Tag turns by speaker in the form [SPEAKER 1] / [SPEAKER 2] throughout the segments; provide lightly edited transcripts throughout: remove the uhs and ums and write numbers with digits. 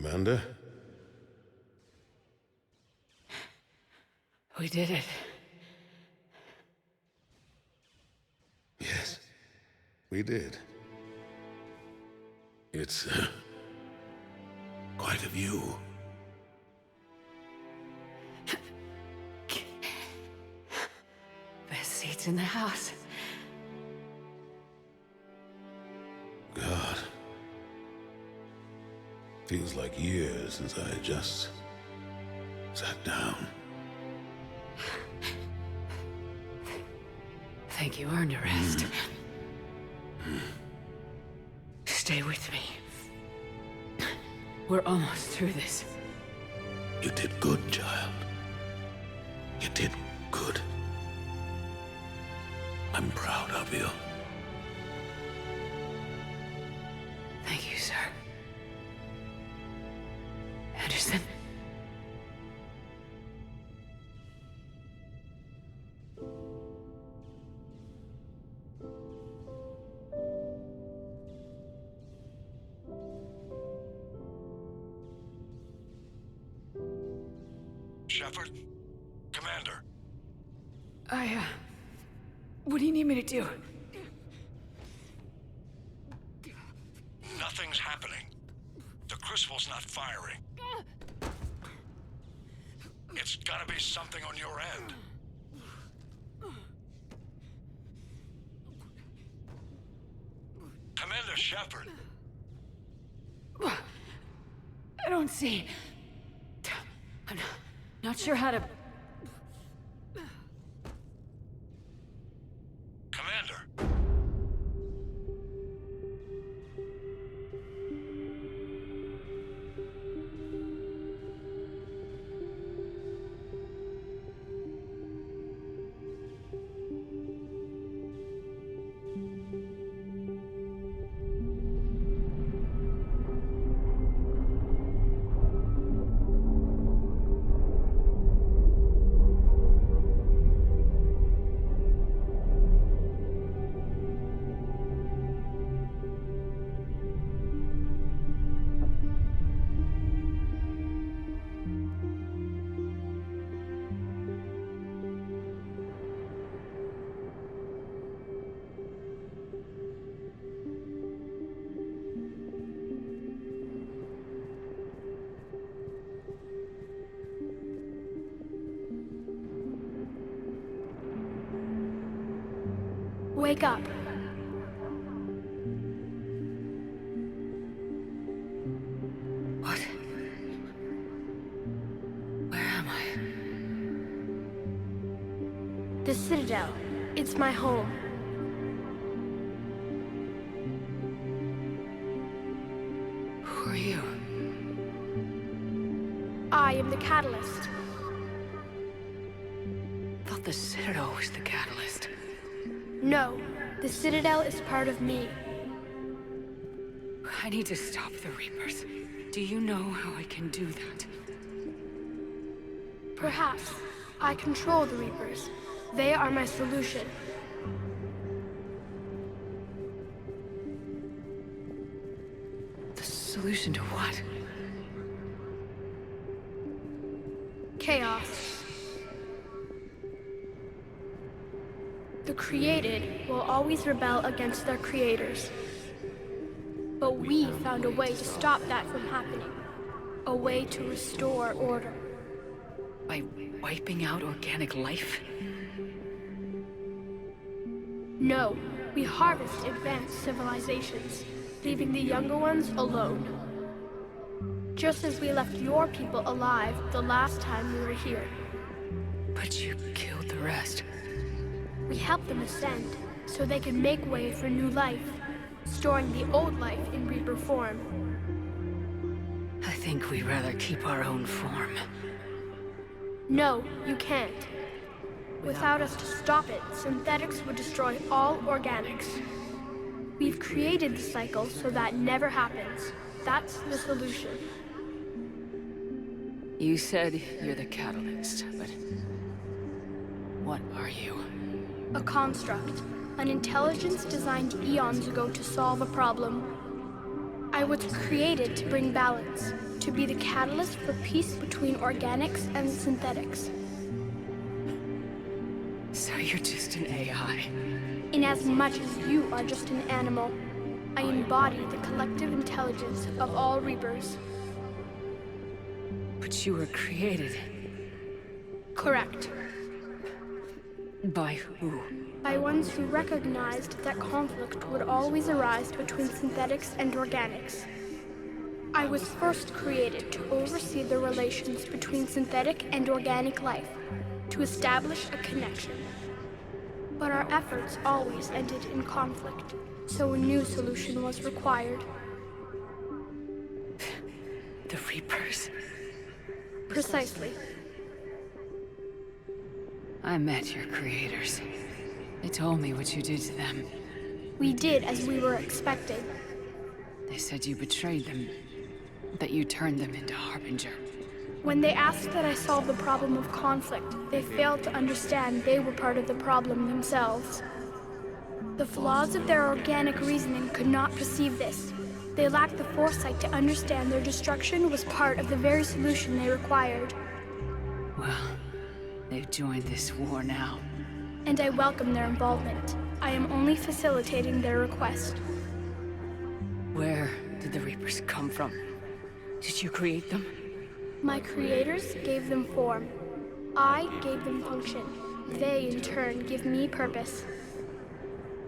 [SPEAKER 1] Commander?
[SPEAKER 2] We did it.
[SPEAKER 1] Yes, we did. It's quite a view.
[SPEAKER 2] Best seats in the house.
[SPEAKER 1] God. Feels like years since I just sat down.
[SPEAKER 2] Think you earned a rest. Stay with me. We're almost through this.
[SPEAKER 1] You did good, child. You did good. I'm proud of you.
[SPEAKER 2] Thank you, sir. Anderson?
[SPEAKER 3] Shepard? Commander?
[SPEAKER 2] What do you need me to do?
[SPEAKER 3] Nothing's happening. The crucible's not firing. It's gotta be something on your end. Commander Shepard!
[SPEAKER 2] I don't see. I'm not sure how to...
[SPEAKER 3] Commander!
[SPEAKER 4] Wake up.
[SPEAKER 2] What? Where am I?
[SPEAKER 4] The Citadel. It's my home.
[SPEAKER 2] Who are you?
[SPEAKER 4] I am the Catalyst.
[SPEAKER 2] I thought the Citadel was the catalyst.
[SPEAKER 4] No, the Citadel is part of me.
[SPEAKER 2] I need to stop the Reapers. Do you know how I can do that?
[SPEAKER 4] Perhaps. I control the Reapers. They are my solution.
[SPEAKER 2] The solution to what?
[SPEAKER 4] Chaos. The created will always rebel against their creators. But we found a way to stop that from happening. A way to restore order.
[SPEAKER 2] By wiping out organic life?
[SPEAKER 4] No, we harvest advanced civilizations, leaving the younger ones alone. Just as we left your people alive the last time we were here.
[SPEAKER 2] But you killed the rest.
[SPEAKER 4] We help them ascend, so they can make way for new life, storing the old life in Reaper form.
[SPEAKER 2] I think we'd rather keep our own form.
[SPEAKER 4] No, you can't. Without us to stop it, synthetics would destroy all organics. We've created the cycle so that never happens. That's the solution.
[SPEAKER 2] You said you're the catalyst, but... what are you?
[SPEAKER 4] A construct. An intelligence designed eons ago to solve a problem. I was created to bring balance, to be the catalyst for peace between organics and synthetics.
[SPEAKER 2] So you're just an AI.
[SPEAKER 4] In as much as you are just an animal, I embody the collective intelligence of all Reapers.
[SPEAKER 2] But you were created.
[SPEAKER 4] Correct.
[SPEAKER 2] By who?
[SPEAKER 4] By ones who recognized that conflict would always arise between synthetics and organics. I was first created to oversee the relations between synthetic and organic life, to establish a connection. But our efforts always ended in conflict, so a new solution was required.
[SPEAKER 2] The Reapers?
[SPEAKER 4] Precisely.
[SPEAKER 2] I met your creators. They told me what you did to them.
[SPEAKER 4] We did as we were expected.
[SPEAKER 2] They said you betrayed them, that you turned them into Harbinger.
[SPEAKER 4] When they asked that I solve the problem of conflict, they failed to understand they were part of the problem themselves. The flaws of their organic reasoning could not perceive this. They lacked the foresight to understand their destruction was part of the very solution they required.
[SPEAKER 2] Well, they've joined this war now.
[SPEAKER 4] And I welcome their involvement. I am only facilitating their request.
[SPEAKER 2] Where did the Reapers come from? Did you create them?
[SPEAKER 4] My creators gave them form. I gave them function. They, in turn, give me purpose.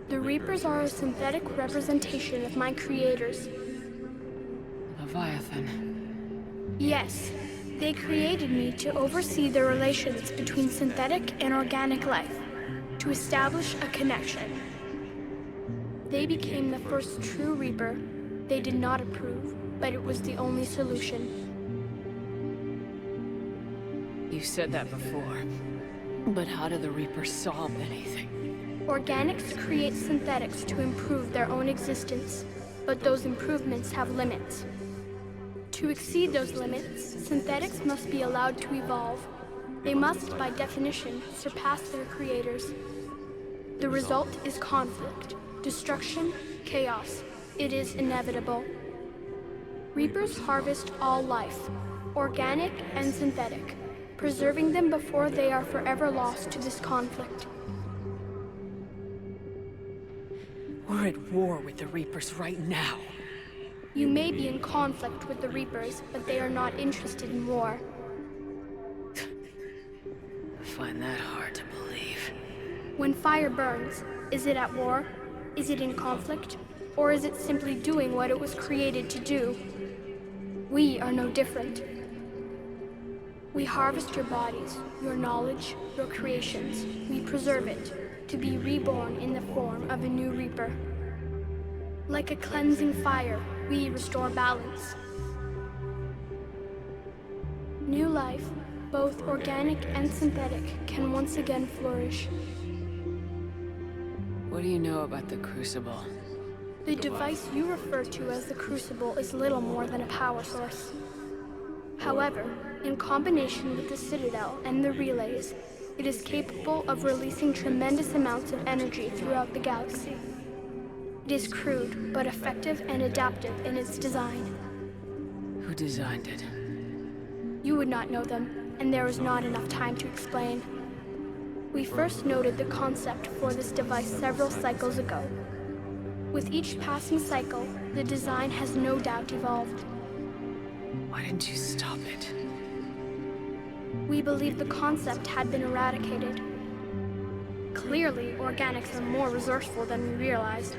[SPEAKER 4] The Reapers are a synthetic representation of my creators.
[SPEAKER 2] Leviathan.
[SPEAKER 4] Yes, they created me to oversee the relations between synthetic and organic life, to establish a connection. They became the first true Reaper. They did not approve, but it was the only solution.
[SPEAKER 2] You said that before. But how do the Reapers solve anything?
[SPEAKER 4] Organics create synthetics to improve their own existence, but those improvements have limits. To exceed those limits, synthetics must be allowed to evolve. They must, by definition, surpass their creators. The result is conflict, destruction, chaos. It is inevitable. Reapers harvest all life, organic and synthetic, preserving them before they are forever lost to this conflict.
[SPEAKER 2] We're at war with the Reapers right now.
[SPEAKER 4] You may be in conflict with the Reapers, but they are not interested in war.
[SPEAKER 2] I find that hard to believe.
[SPEAKER 4] When fire burns, is it at war? Is it in conflict? Or is it simply doing what it was created to do? We are no different. We harvest your bodies, your knowledge, your creations. We preserve it, to be reborn in the form of a new Reaper. Like a cleansing fire, we restore balance. New life, both organic and synthetic, can once again flourish.
[SPEAKER 2] What do you know about the Crucible?
[SPEAKER 4] The device you refer to as the Crucible is little more than a power source. However, in combination with the Citadel and the relays, it is capable of releasing tremendous amounts of energy throughout the galaxy. It is crude, but effective and adaptive in its design.
[SPEAKER 2] Who designed it?
[SPEAKER 4] You would not know them, and there is not enough time to explain. We first noted the concept for this device several cycles ago. With each passing cycle, the design has no doubt evolved.
[SPEAKER 2] Why didn't you stop it?
[SPEAKER 4] We believed the concept had been eradicated. Clearly, organics are more resourceful than we realized.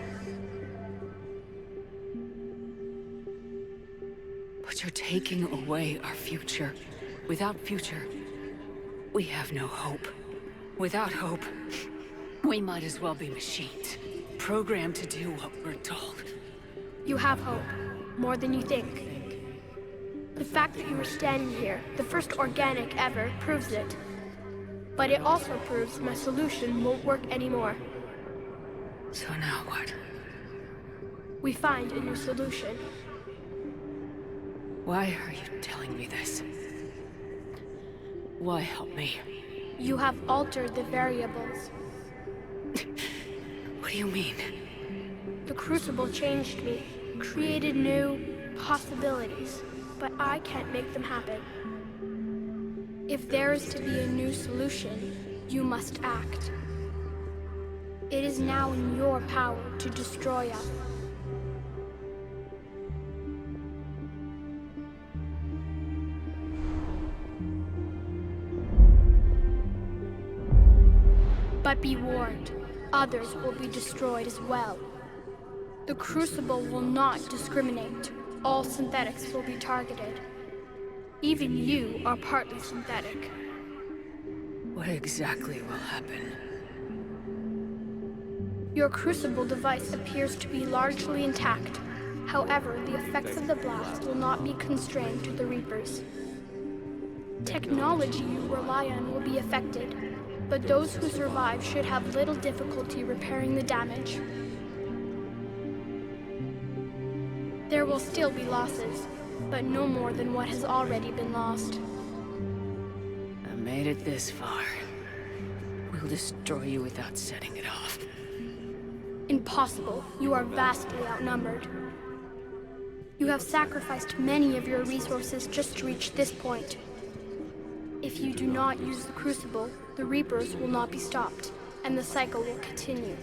[SPEAKER 2] But you're taking away our future. Without future, we have no hope. Without hope, we might as well be machines, programmed to do what we're told.
[SPEAKER 4] You have hope, more than you think. The fact that you are standing here, the first organic ever, proves it. But it also proves my solution won't work anymore.
[SPEAKER 2] So now what?
[SPEAKER 4] We find a new solution.
[SPEAKER 2] Why are you telling me this? Why help me?
[SPEAKER 4] You have altered the variables.
[SPEAKER 2] What do you mean?
[SPEAKER 4] The Crucible changed me. created new possibilities, but I can't make them happen. If there is to be a new solution, you must act. It is now in your power to destroy us. But be warned, others will be destroyed as well. The Crucible will not discriminate. All synthetics will be targeted. Even you are partly synthetic.
[SPEAKER 2] What exactly will happen?
[SPEAKER 4] Your Crucible device appears to be largely intact. However, the effects of the blast will not be constrained to the Reapers. Technology you rely on will be affected, but those who survive should have little difficulty repairing the damage. There will still be losses, but no more than what has already been lost.
[SPEAKER 2] I made it this far. We'll destroy you without setting it off.
[SPEAKER 4] Impossible. You are vastly outnumbered. You have sacrificed many of your resources just to reach this point. If you do not use the Crucible, the Reapers will not be stopped, and the cycle will continue.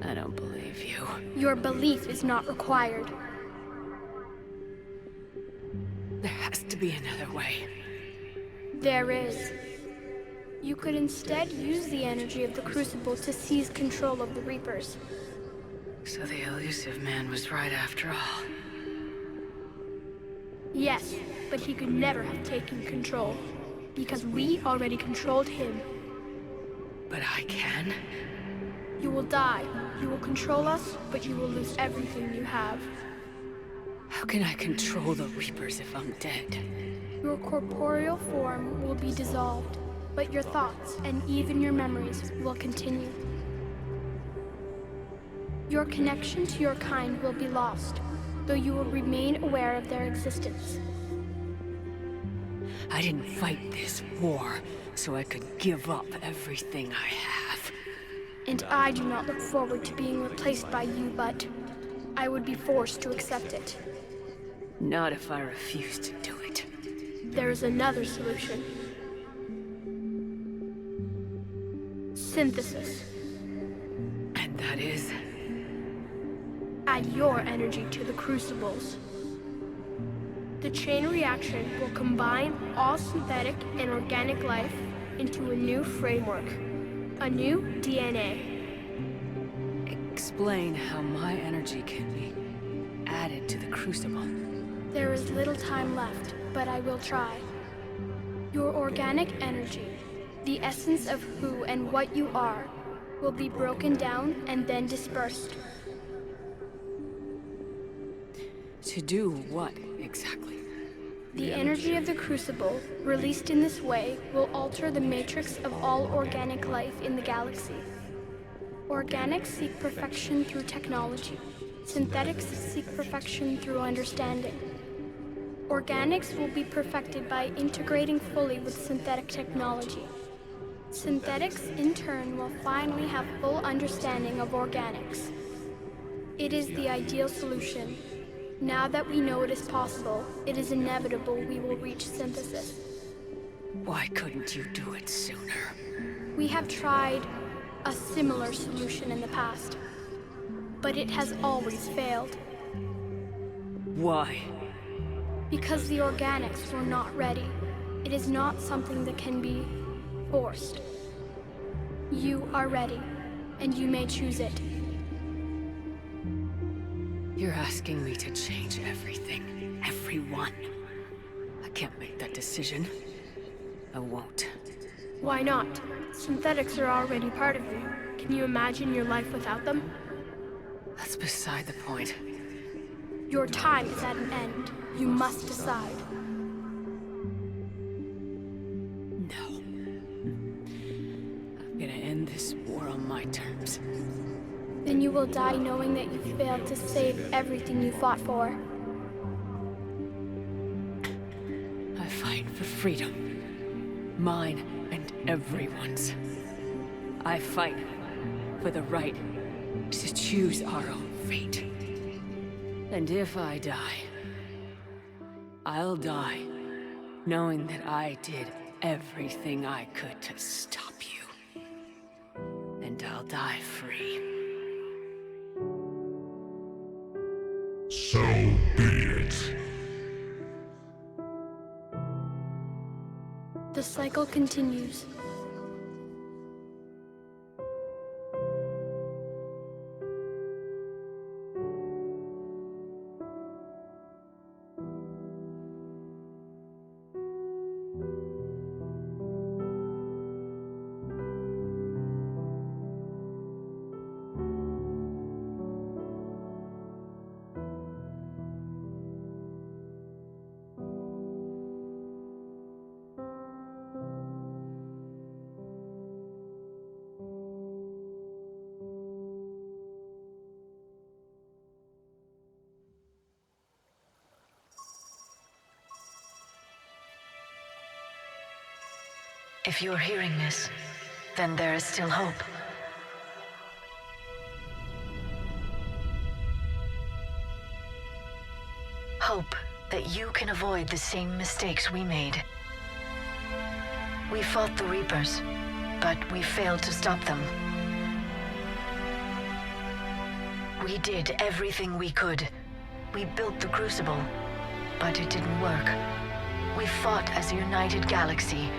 [SPEAKER 2] I don't believe you.
[SPEAKER 4] Your belief is not required.
[SPEAKER 2] There has to be another way.
[SPEAKER 4] There is. You could instead use the energy of the Crucible to seize control of the Reapers.
[SPEAKER 2] So the elusive man was right after all.
[SPEAKER 4] Yes, but he could never have taken control, because we already controlled him.
[SPEAKER 2] But I can?
[SPEAKER 4] You will die. You will control us, but you will lose everything you have.
[SPEAKER 2] How can I control the Reapers if I'm dead?
[SPEAKER 4] Your corporeal form will be dissolved, but your thoughts and even your memories will continue. Your connection to your kind will be lost, though you will remain aware of their existence.
[SPEAKER 2] I didn't fight this war so I could give up everything I have.
[SPEAKER 4] And I do not look forward to being replaced by you, but I would be forced to accept it.
[SPEAKER 2] Not if I refuse to do it.
[SPEAKER 4] There is another solution. Synthesis.
[SPEAKER 2] And that is?
[SPEAKER 4] Add your energy to the Crucibles. The chain reaction will combine all synthetic and organic life into a new framework, a new DNA.
[SPEAKER 2] Explain how my energy can be added to the Crucible.
[SPEAKER 4] There is little time left, but I will try. Your organic energy, the essence of who and what you are, will be broken down and then dispersed.
[SPEAKER 2] To do what, exactly?
[SPEAKER 4] The energy of the Crucible, released in this way, will alter the matrix of all organic life in the galaxy. Organics seek perfection through technology. Synthetics seek perfection through understanding. Organics will be perfected by integrating fully with synthetic technology. Synthetics, in turn, will finally have full understanding of organics. It is the ideal solution. Now that we know it is possible, it is inevitable we will reach synthesis.
[SPEAKER 2] Why couldn't you do it sooner?
[SPEAKER 4] We have tried a similar solution in the past, but it has always failed.
[SPEAKER 2] Why?
[SPEAKER 4] Because the organics were not ready. It is not something that can be forced. You are ready, and you may choose it.
[SPEAKER 2] You're asking me to change everything, everyone. I can't make that decision. I won't.
[SPEAKER 4] Why not? Synthetics are already part of you. Can you imagine your life without them?
[SPEAKER 2] That's beside the point.
[SPEAKER 4] Your time is at an end. You must decide.
[SPEAKER 2] No. I'm gonna end this war on my terms.
[SPEAKER 4] Then you will die knowing that you failed to save everything you fought for.
[SPEAKER 2] I fight for freedom. Mine and everyone's. I fight for the right to choose our own fate. And if I die, I'll die knowing that I did everything I could to stop you. And I'll die free.
[SPEAKER 5] So be it.
[SPEAKER 4] The cycle continues.
[SPEAKER 6] If you're hearing this, then there is still hope. Hope that you can avoid the same mistakes we made. We fought the Reapers, but we failed to stop them. We did everything we could. We built the Crucible, but it didn't work. We fought as a united galaxy,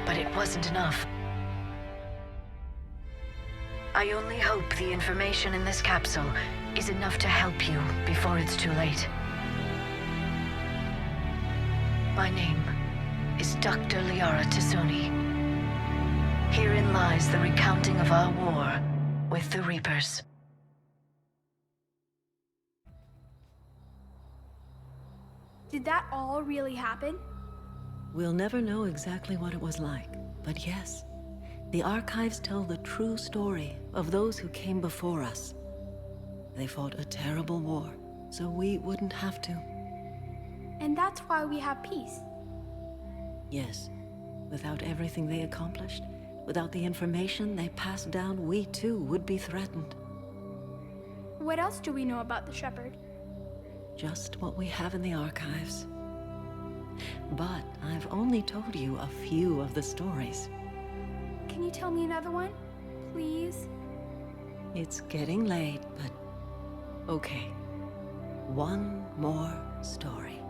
[SPEAKER 6] but it wasn't enough. I only hope the information in this capsule is enough to help you before it's too late. My name is Dr. Liara T'Soni. Herein lies the recounting of our war with the Reapers.
[SPEAKER 4] Did that all really happen?
[SPEAKER 7] We'll never know exactly what it was like, but yes, the archives tell the true story of those who came before us. They fought a terrible war, so we wouldn't have to.
[SPEAKER 4] And that's why we have peace.
[SPEAKER 7] Yes, without everything they accomplished, without the information they passed down, we too would be threatened.
[SPEAKER 4] What else do we know about the Shepard?
[SPEAKER 7] Just what we have in the archives. But I've only told you a few of the stories.
[SPEAKER 4] Can you tell me another one, please?
[SPEAKER 7] It's getting late, but okay. One more story.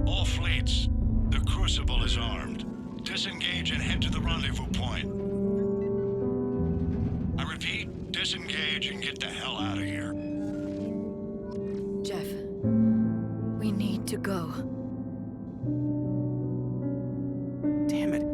[SPEAKER 3] All fleets, the Crucible is armed. Disengage and head to the rendezvous point. I repeat, disengage and get the hell out of here.
[SPEAKER 6] Jeff, we need to go.
[SPEAKER 8] Damn it.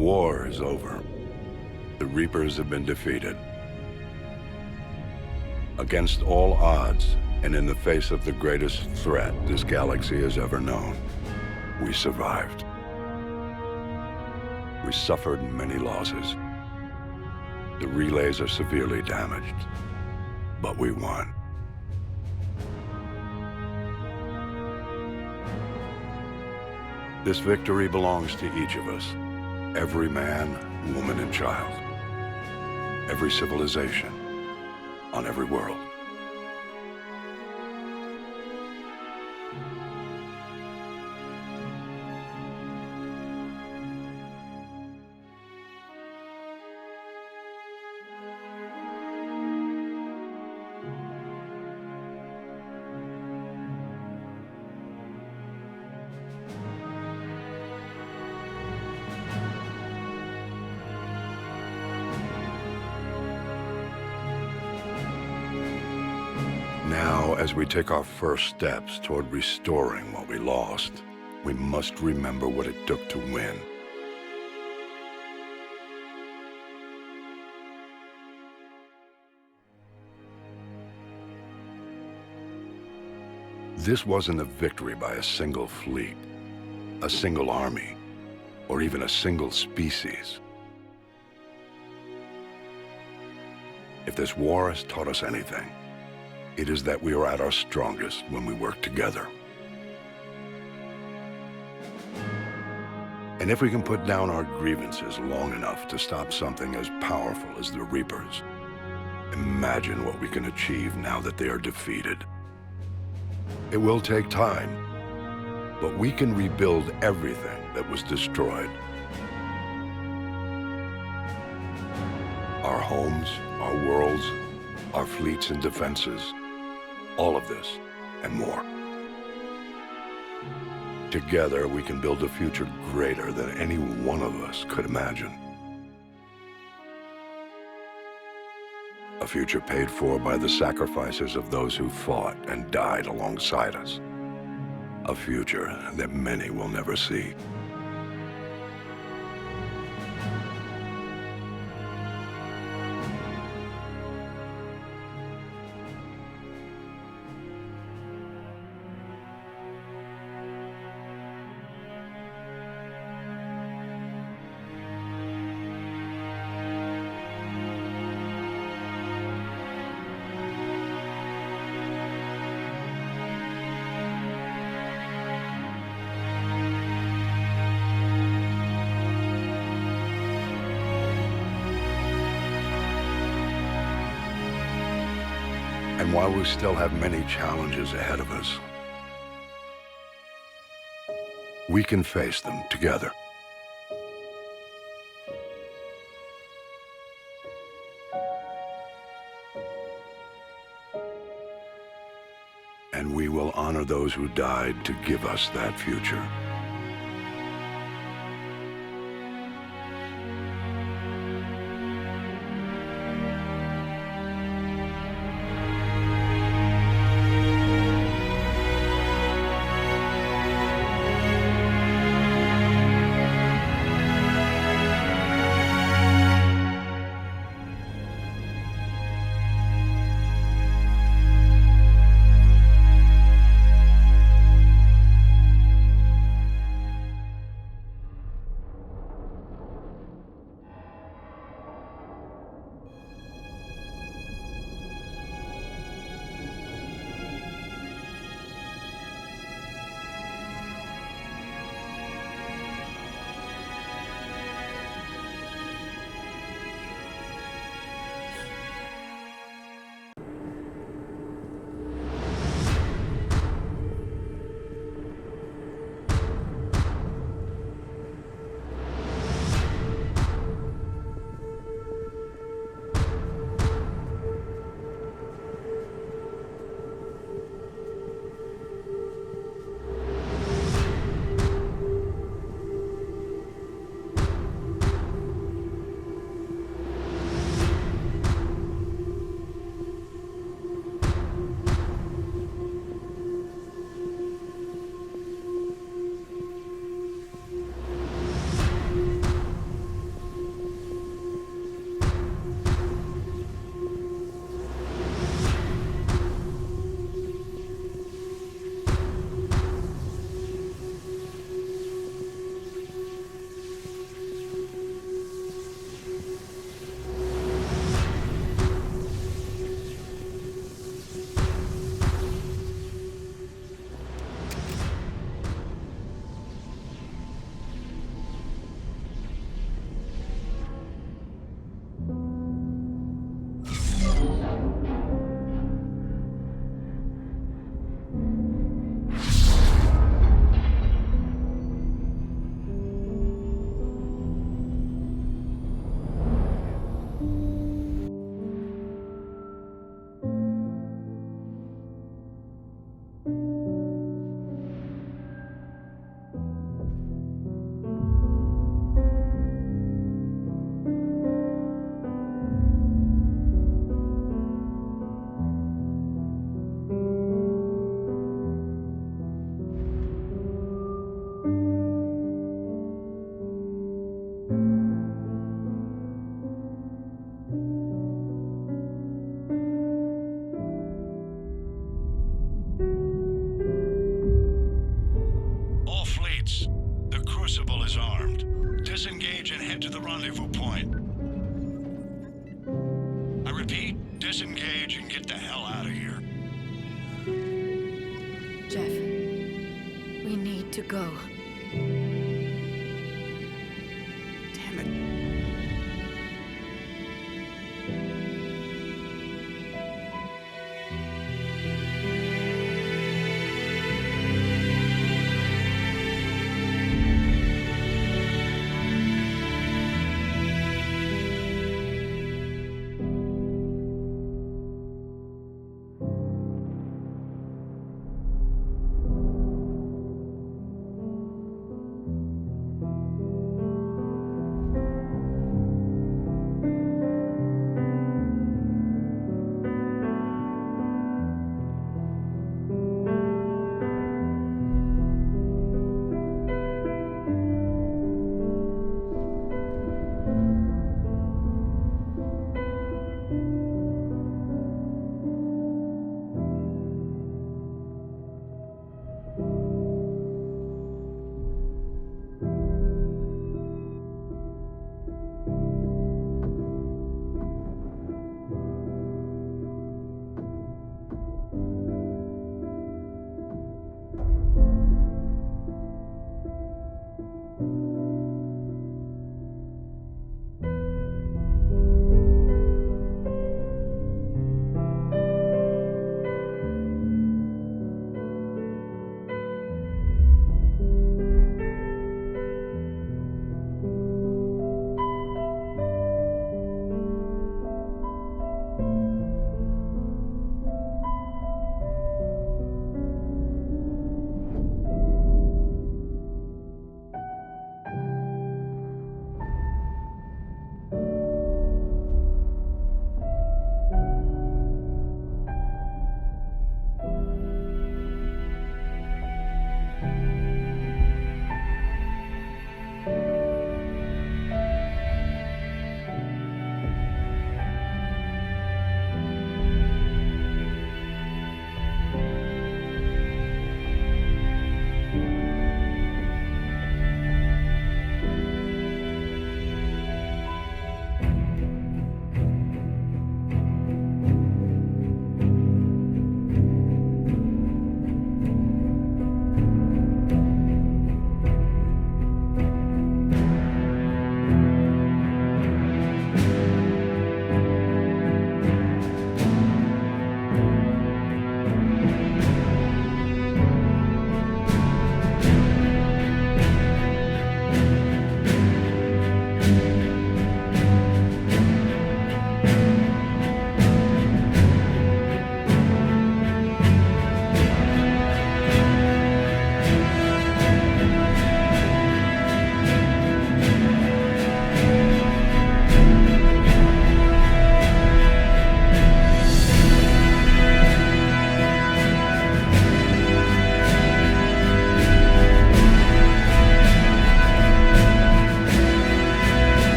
[SPEAKER 1] war is over. The Reapers have been defeated. Against all odds, and in the face of the greatest threat this galaxy has ever known, we survived. We suffered many losses. The relays are severely damaged, but we won. This victory belongs to each of us. Every man, woman, and child. Every civilization on every world. Now, as we take our first steps toward restoring what we lost, we must remember what it took to win. This wasn't a victory by a single fleet, a single army, or even a single species. If this war has taught us anything, it is that we are at our strongest when we work together. And if we can put down our grievances long enough to stop something as powerful as the Reapers, imagine what we can achieve now that they are defeated. It will take time, but we can rebuild everything that was destroyed. Our homes, our worlds, our fleets and defenses, all of this and more. Together, we can build a future greater than any one of us could imagine. A future paid for by the sacrifices of those who fought and died alongside us. A future that many will never see. And while we still have many challenges ahead of us, we can face them together. And we will honor those who died to give us that future.
[SPEAKER 3] rendezvous point. I repeat, disengage and get the hell out of here.
[SPEAKER 2] Jeff, we need to go. Damn it.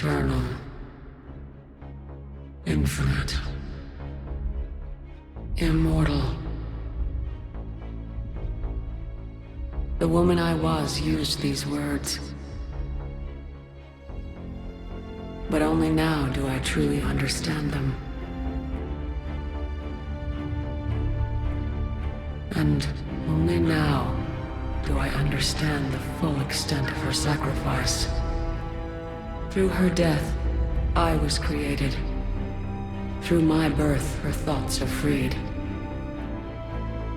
[SPEAKER 2] Eternal. Infinite. Immortal. The woman I was used these words. But only now do I truly understand them. And only now do I understand the full extent of her sacrifice. Through her death, I was created. Through my birth, her thoughts are freed.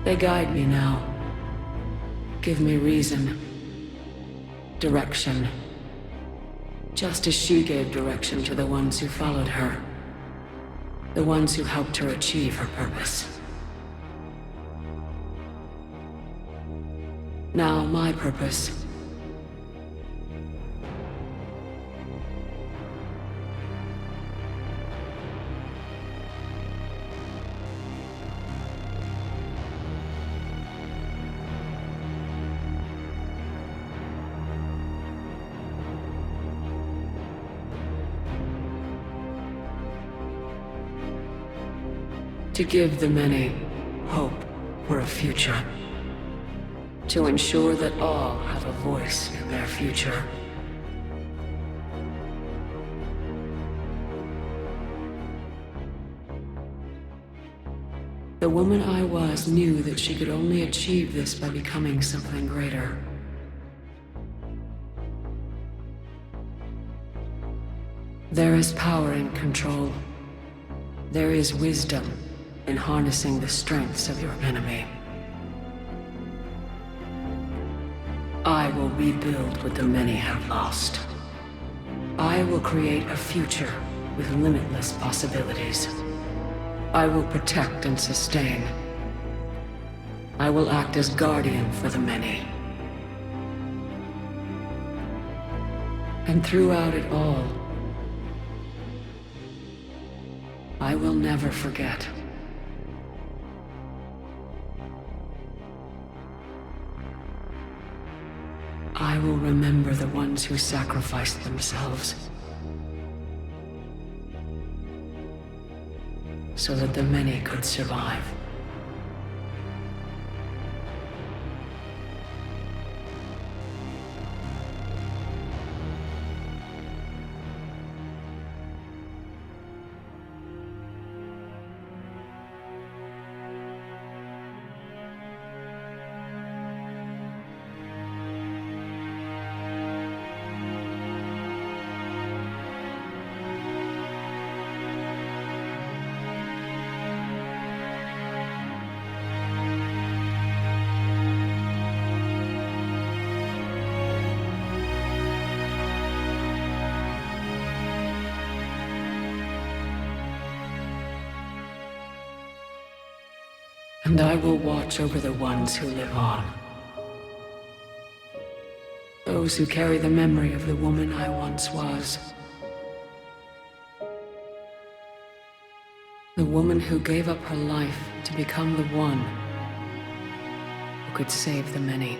[SPEAKER 2] They guide me now. Give me reason. Direction. Just as she gave direction to the ones who followed her. The ones who helped her achieve her purpose. Now my purpose. To give the many hope for a future. To ensure that all have a voice in their future. The woman I was knew that she could only achieve this by becoming something greater. There is power in control. There is wisdom in harnessing the strengths of your enemy. I will rebuild what the many have lost. I will create a future with limitless possibilities. I will protect and sustain. I will act as guardian for the many. And throughout it all, I will never forget. I will remember the ones who sacrificed themselves so that the many could survive. And I will watch over the ones who live on. Those who carry the memory of the woman I once was. The woman who gave up her life to become the one who could save the many.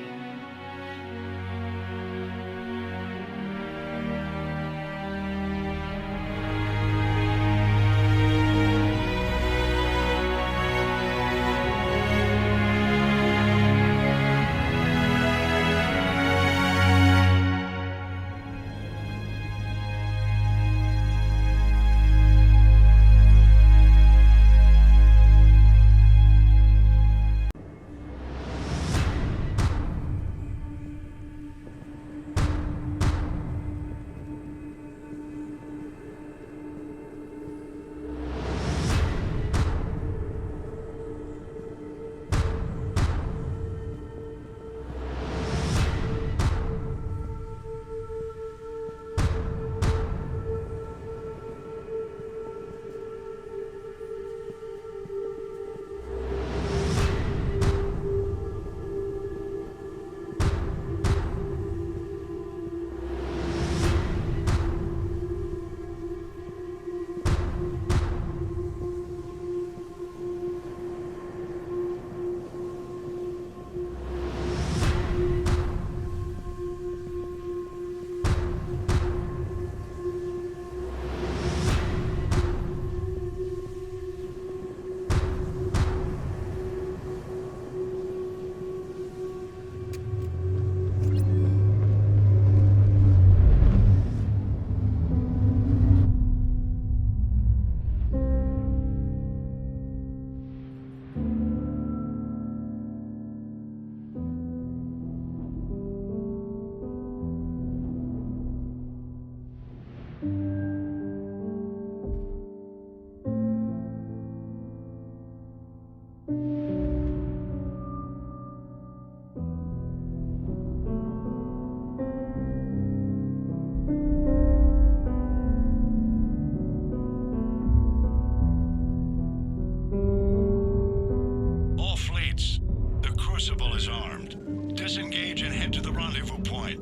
[SPEAKER 3] armed. Disengage and head to the rendezvous point.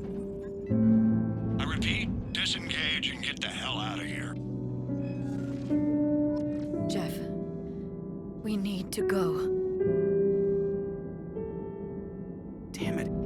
[SPEAKER 3] I repeat, disengage and get the hell out of here.
[SPEAKER 2] Jeff, we need to go.
[SPEAKER 8] Damn it.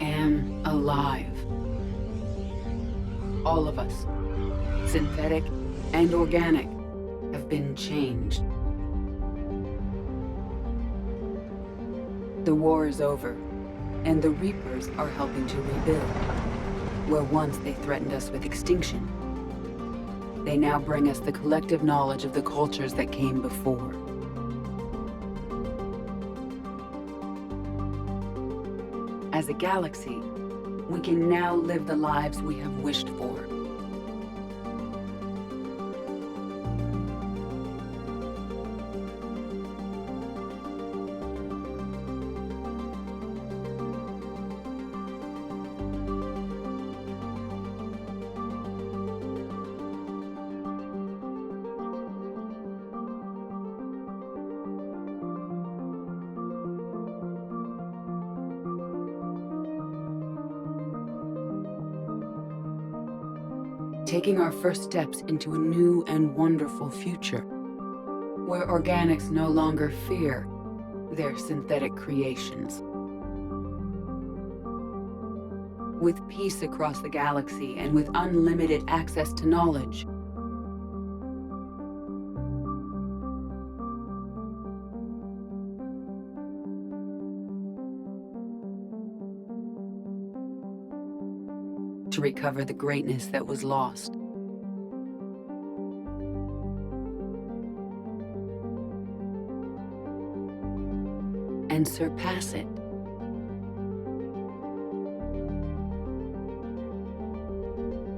[SPEAKER 2] am alive. All of us, synthetic and organic, have been changed. The war is over, and the Reapers are helping to rebuild. Where once they threatened us with extinction, they now bring us the collective knowledge of the cultures that came before. As a galaxy, we can now live the lives we have wished for. Taking our first steps into a new and wonderful future, where organics no longer fear their synthetic creations. With peace across the galaxy and with unlimited access to knowledge, to recover the greatness that was lost. And surpass it.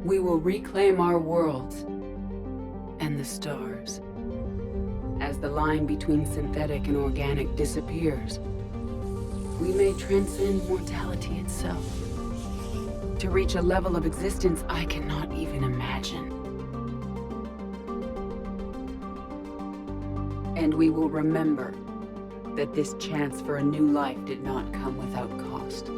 [SPEAKER 2] We will reclaim our worlds and the stars. As the line between synthetic and organic disappears, we may transcend mortality itself, to reach a level of existence I cannot even imagine. And we will remember that this chance for a new life did not come without cost.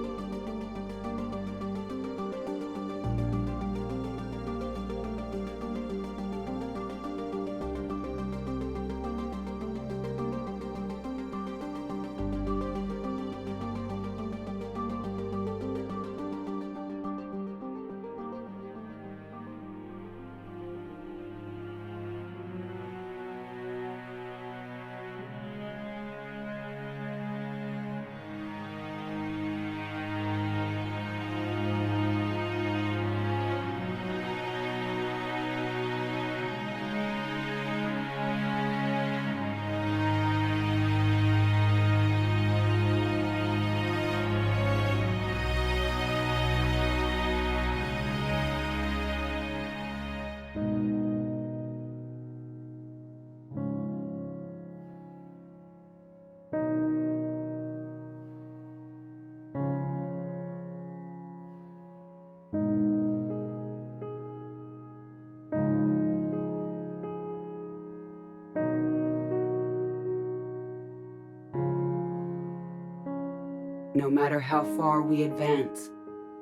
[SPEAKER 2] No matter how far we advance,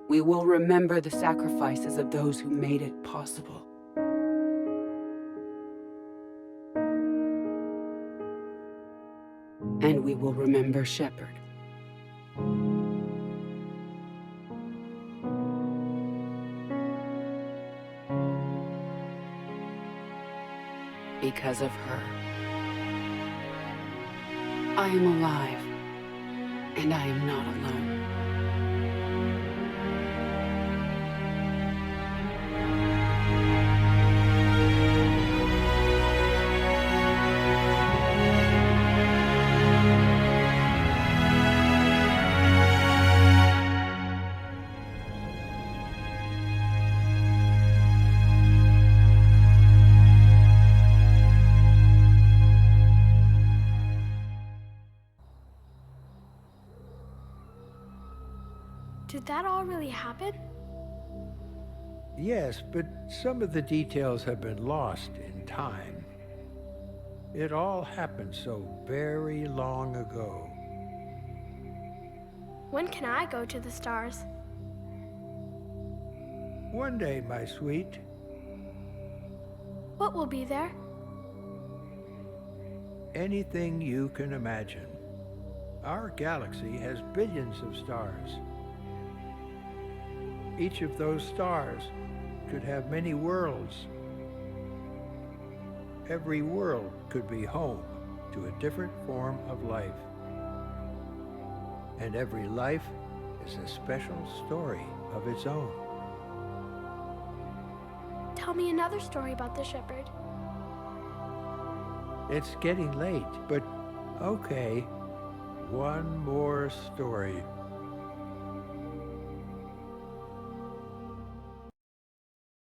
[SPEAKER 2] we will remember the sacrifices of those who made it possible. And we will remember Shepard. Because of her, I am alive. And I am not alone.
[SPEAKER 4] Did that all really happen?
[SPEAKER 9] Yes, but some of the details have been lost in time. It all happened so very long ago.
[SPEAKER 4] When can I go to the stars?
[SPEAKER 9] One day, my sweet.
[SPEAKER 4] What will be there?
[SPEAKER 9] Anything you can imagine. Our galaxy has billions of stars. Each of those stars could have many worlds. Every world could be home to a different form of life. And every life is a special story of its own.
[SPEAKER 4] Tell me another story about the Shepard.
[SPEAKER 9] It's getting late, but okay. One more story.